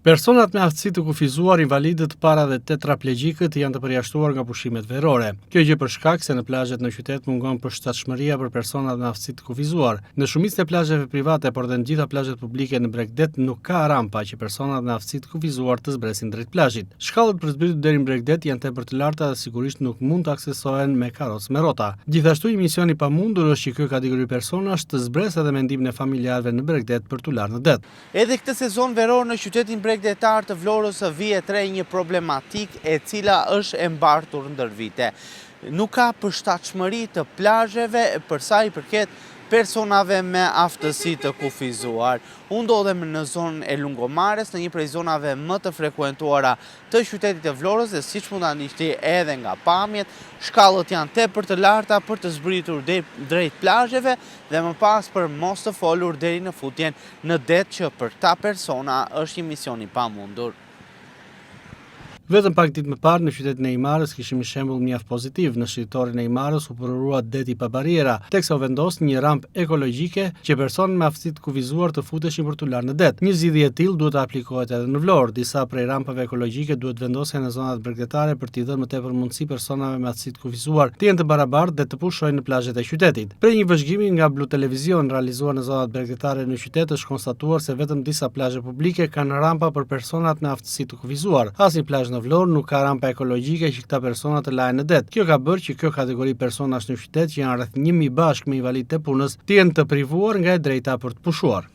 Personat me aftësi të kufizuar, invalidët, para dhe tetraplegjikët janë të përjashtuar nga pushimet verore. Kjo gjë për shkak se në plazhet në qytet mungon përshtatshmëria për personat me aftësi të kufizuar. Në shumicën e plazheve private, por dhe në gjitha plazhet publike në Bregdet nuk ka rampa që personat me aftësi të kufizuar të zbresin drejt plazhit. Shkallët për zbritur deri në Bregdet janë tepër të larta dhe sigurisht nuk mund të aksesohen me karrocë me rrota. Gjithashtu, një mision i pamundur është që kjo kategori personash të zbresë edhe mendimin e familjarëve në Bregdet për t'u larë në det. Edhe këtë sezon veror në qytetin Bregdetar të Vlorës vihet re një problematik e cila është e mbartur ndër vite. Nuk ka përshtatshmëri të plazheve për sa i përket personave me aftësi të kufizuar. Unë ndodhem në zonën e Lungomares, në një prej zonave më të frekuentuara të qytetit të Vlorës dhe siç mund ta ndiqni edhe nga pamjet, shkallët janë tepër të larta për të zbritur drejt plazheve dhe më pas për mos të folur deri në futjen në det që për ta persona është një mision i pamundur. Vetëm pak ditë më parë në qytetin e Imarës kishim një shembull mjaft pozitiv. Në shitorin e Imarës u përrua deti pa bariera, teksa u vendos një rampë ekologjike që personat me aftësi të kufizuar të futeshin për t'u larë në det. Një zgjidhje e tillë duhet të aplikohet edhe në Vlorë. Disa prej rampave ekologjike duhet vendosen në zonat bregdetare për t'i dhënë më tepër mundësi personave me aftësi të kufizuar të jenë të barabartë dhe të pushojnë në plazhet e qytetit. Prej një vëzhgimi nga Blu Televizion realizuar në zonat bregdetare në qytet është konstatuar se vetëm disa plazhe publike kanë rampa për personat me aftësi të kufizuar. Asnjë plazh në Vlorë nuk ka rampa ekologjike që këta persona të lahen në det. Kjo ka bërë që kjo kategori personash në qytet që janë rreth 1000 bashkë me invalidë të punës të jenë të privuar nga e drejta për të pushuar.